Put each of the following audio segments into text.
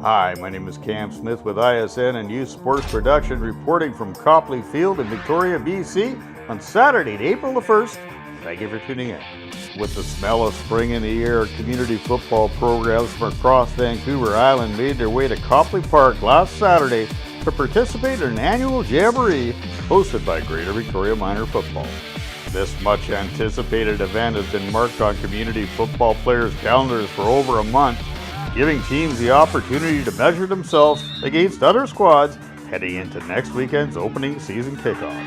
Hi, my name is Cam Smith with ISN and Youth Sports Production, reporting from Copley Field in Victoria, BC on Saturday, April the 1st. Thank you for tuning in. With the smell of spring in the air, community football programs from across Vancouver Island made their way to Copley Park last Saturday to participate in an annual Jamboree hosted by Greater Victoria Minor Football. This much anticipated event has been marked on community football players' calendars for over a month, giving teams the opportunity to measure themselves against other squads heading into next weekend's opening season kickoff.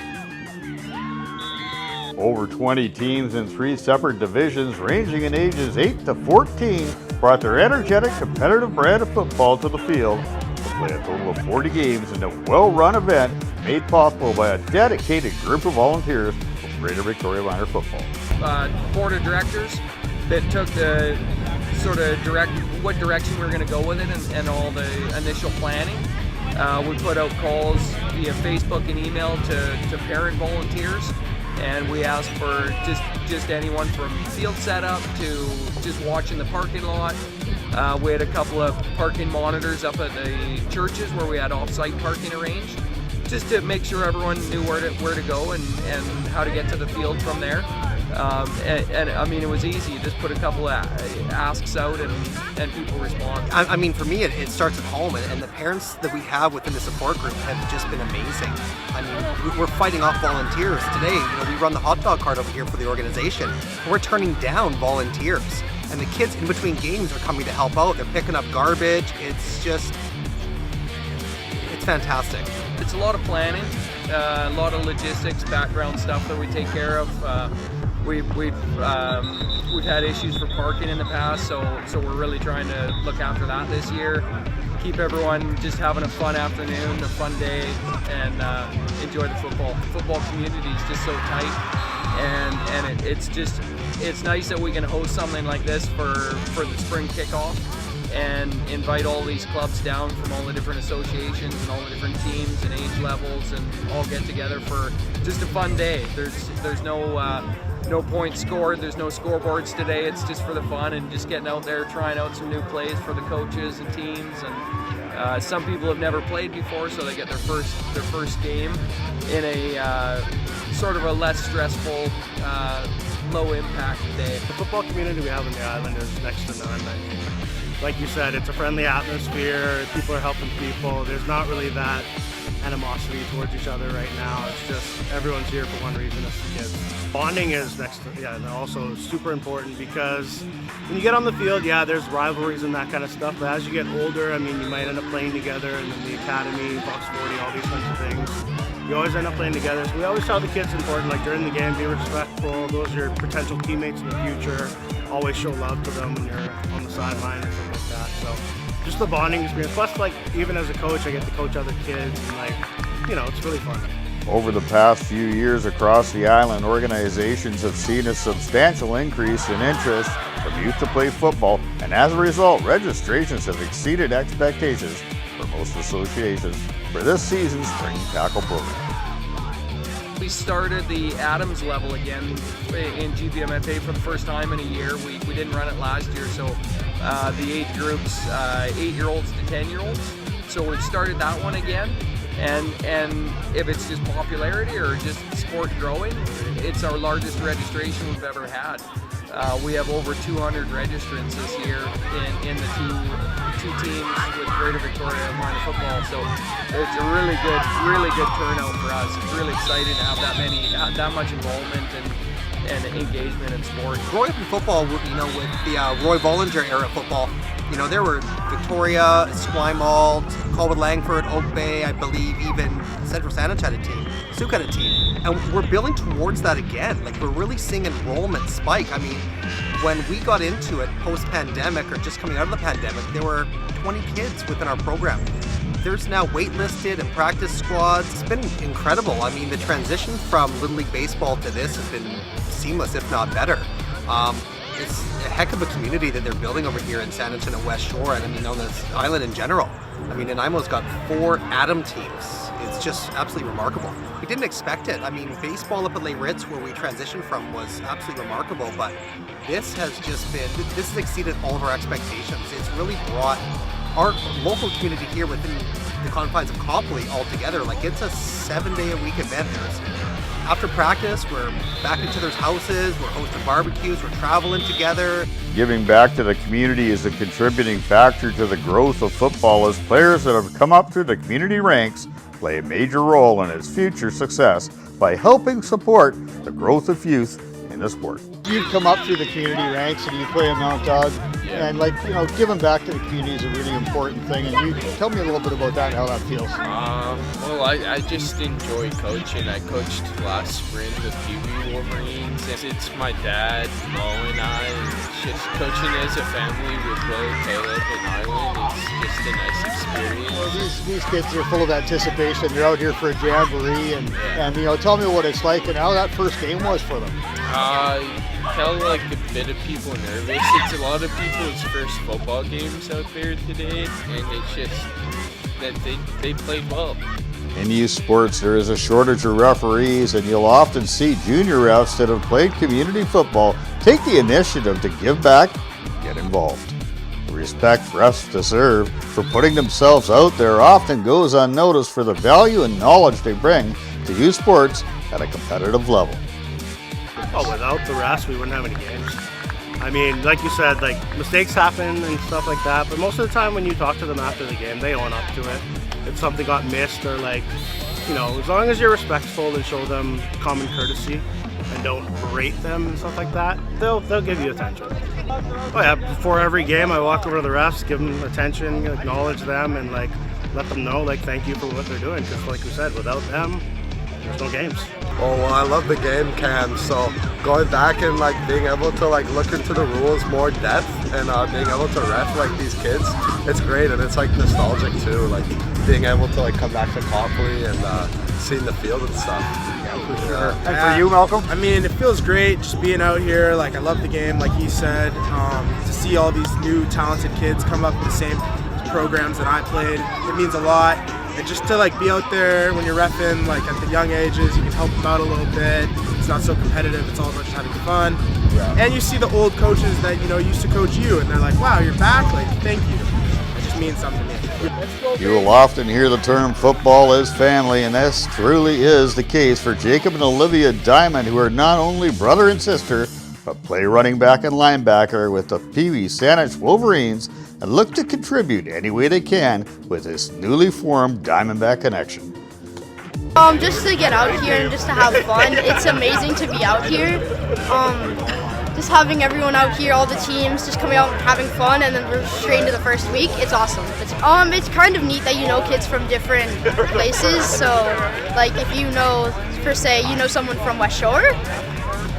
Over 20 teams in 3 separate divisions ranging in ages 8 to 14 brought their energetic, competitive brand of football to the field to play a total of 40 games in a well-run event made possible by a dedicated group of volunteers from Greater Victoria Minor Football. Board of directors that took the sort of what direction we were going to go with it and all the initial planning. We put out calls via Facebook and email to parent volunteers, and we asked for just anyone from field setup to just watching the parking lot. We had a couple of parking monitors up at the churches where we had off-site parking arranged, just to make sure everyone knew where to go and how to get to the field from there. And I mean, it was easy. You just put a couple of asks out and people respond. I mean, for me, it starts at home, and the parents that we have within the support group have just been amazing. I mean, we're fighting off volunteers today. We run the hot dog cart over here for the organization. We're turning down volunteers, and the kids in between games are coming to help out. They're picking up garbage. It's fantastic. It's a lot of planning, a lot of logistics, background stuff that we take care of. We've had issues for parking in the past, so we're really trying to look after that this year. Keep everyone just having a fun afternoon, a fun day, and enjoy the football. The football community is just so tight, and it's nice that we can host something like this for the spring kickoff and invite all these clubs down from all the different associations and all the different teams and age levels, and all get together for just a fun day. There's no points scored, there's no scoreboards today. It's just for the fun and just getting out there, trying out some new plays for the coaches and teams. And some people have never played before, so they get their first game in a sort of a less stressful, low impact day. The football community we have on the island is next to none. Like you said, it's a friendly atmosphere. People are helping people. There's not really that animosity towards each other right now. It's just everyone's here for one reason, it's the kids. Bonding is also super important, because when you get on the field, there's rivalries and that kind of stuff, but as you get older, I mean, you might end up playing together, and then the academy, Fox 40, all these kinds of things. You always end up playing together. So we always tell the kids important, like during the game, be respectful. Those are your potential teammates in the future. Always show love to them when you're on the sideline and stuff like that. So just the bonding experience. Plus, like, even as a coach, I get to coach other kids, and it's really fun. Over the past few years across the island, organizations have seen a substantial increase in interest from youth to play football, and as a result, registrations have exceeded expectations for most associations for this season's spring tackle program. We started the Adams level again in GVMFA for the first time in a year. We didn't run it last year, so the age groups, 8-year-olds to 10-year-olds. So we've started that one again. And if it's just popularity or just sport growing, it's our largest registration we've ever had. We have over 200 registrants this year in the two teams with Greater Victoria Minor Football. So it's a really good turnout for us. It's really exciting to have that much involvement and engagement in sport. Growing up in football, with the Roy Bollinger era of football, there were Victoria, Esquimalt, Colwood Langford, Oak Bay, I believe even Central Saanich had a team, Sooke had a team, and we're building towards that again. Like, we're really seeing enrollment spike. I mean, when we got into it post-pandemic or just coming out of the pandemic, there were 20 kids within our program. There's now waitlisted and practice squads. It's been incredible. I mean, the transition from Little League Baseball to this has been seamless, if not better. It's a heck of a community that they're building over here in Saanich and West Shore, and I mean, on this island in general. I mean, Nanaimo's got 4 Adam teams. It's just absolutely remarkable. We didn't expect it. I mean, baseball up at Les Ritz, where we transitioned from, was absolutely remarkable, but this has exceeded all of our expectations. It's really brought our local community here within the confines of Copley altogether, like it's a 7-day-a-week event. After practice, we're back into their houses, we're hosting barbecues, we're traveling together. Giving back to the community is a contributing factor to the growth of football, as players that have come up through the community ranks play a major role in its future success by helping support the growth of youth in the sport. You've come up through the community ranks and you play in Mount Dog, and giving back to the community is a really important thing. And you tell me a little bit about that and how that feels. Well, I just enjoy coaching. I coached last spring with Pee Wee Wolverines. It's my dad, Mo, and I. It's just coaching as a family with Will, Caleb, and Island. It's just a nice experience. Well, these kids are full of anticipation. They're out here for a jamboree, and tell me what it's like and how that first game was for them. Tell like a bit of people nervous. It's a lot of people's first football games out there today, and it's just that they played well. In youth sports, there is a shortage of referees, and you'll often see junior refs that have played community football take the initiative to give back and get involved. The respect refs deserve for putting themselves out there often goes unnoticed for the value and knowledge they bring to youth sports at a competitive level. Oh, without the refs, we wouldn't have any games. I mean, like you said, like mistakes happen and stuff like that, but most of the time when you talk to them after the game, they own up to it. If something got missed or as long as you're respectful and show them common courtesy and don't berate them and stuff like that, they'll give you attention. Oh yeah, before every game, I walk over to the refs, give them attention, acknowledge them, and let them know thank you for what they're doing. Because like we said, without them, there's no games. Oh, well, I love the game cam, so going back and being able to look into the rules more depth and being able to ref these kids, it's great, and it's nostalgic too, being able to come back to Copley and seeing the field and stuff. Yeah, for sure. And for you, Malcolm? I mean, it feels great just being out here. I love the game, like he said. To see all these new talented kids come up with the same programs that I played, it means a lot. And just to be out there when you're reffing, at the young ages, you can help them out a little bit. It's not so competitive. It's all about just having fun. Yeah. And you see the old coaches that used to coach you, and they're like, "Wow, you're back! Thank you." It just means something to me. You will often hear the term "football is family," and this truly is the case for Jacob and Olivia Diamond, who are not only brother and sister, but play running back and linebacker with the Pee Wee Saanich Wolverines, and look to contribute any way they can with this newly formed Diamondback connection. Just to get out here and just to have fun. It's amazing to be out here. Just having everyone out here, all the teams, just coming out and having fun, and then we're straight into the first week. It's awesome. It's kind of neat that kids from different places. So, if per se, someone from West Shore,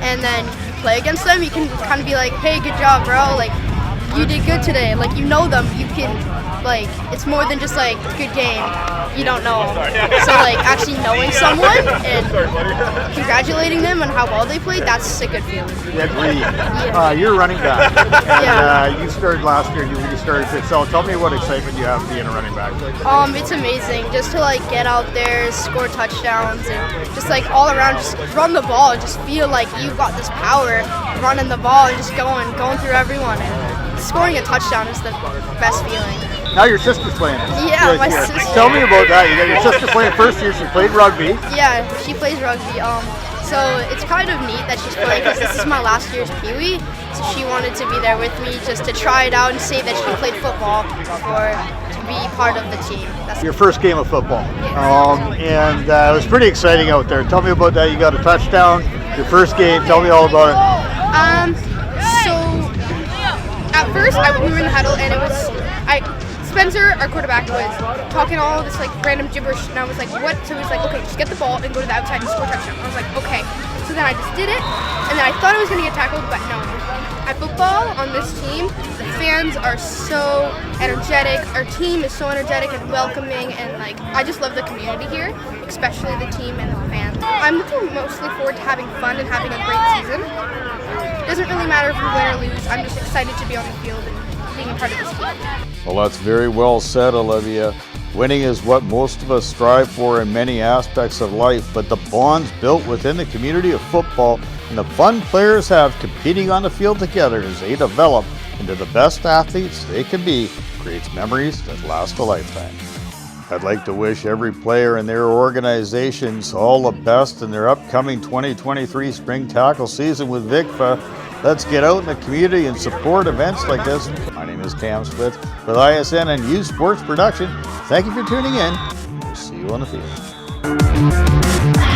and then you play against them, you can kind of be like, "Hey, good job, bro. You did good today." You know them. You can, it's more than just good game. You don't know. So actually knowing someone and congratulating them on how well they played, that's a good feeling. Yeah. You're running back. And you started last year. You restarted to excel. Tell me what excitement you have being a running back. It's amazing just to get out there, score touchdowns, and just all around, just run the ball and just feel like you've got this power running the ball and just going through everyone. And scoring a touchdown is the best feeling. Now your sister's playing it. Yeah, my sister. Tell me about that. You got your sister playing first year. She played rugby. Yeah, she plays rugby. So it's kind of neat that she's playing because this is my last year's Pee Wee. So she wanted to be there with me just to try it out and say that she played football to be part of the team. That's your first game of football. Yes. And it was pretty exciting out there. Tell me about that. You got a touchdown. Your first game. Tell me all about it. So at first we were in the huddle and Spencer, our quarterback, was talking all this random gibberish, and I was like, "What?" So he was like, "Okay, just get the ball and go to the outside and score a touchdown." I was like, "Okay." So then I just did it, and then I thought I was gonna get tackled, but no. At football on this team, the fans are so energetic. Our team is so energetic and welcoming, and I just love the community here, especially the team and the fans. I'm looking mostly forward to having fun and having a great season. It doesn't really matter if we win or lose. I'm just excited to be on the field and being a part of this team. Well, that's very well said, Olivia. Winning is what most of us strive for in many aspects of life, but the bonds built within the community of football and the fun players have competing on the field together as they develop into the best athletes they can be creates memories that last a lifetime. I'd like to wish every player and their organizations all the best in their upcoming 2023 spring tackle season with VICFA. Let's get out in the community and support events like this. My name is Cam Smith with ISN and U Sports Production. Thank you for tuning in. We'll see you on the field.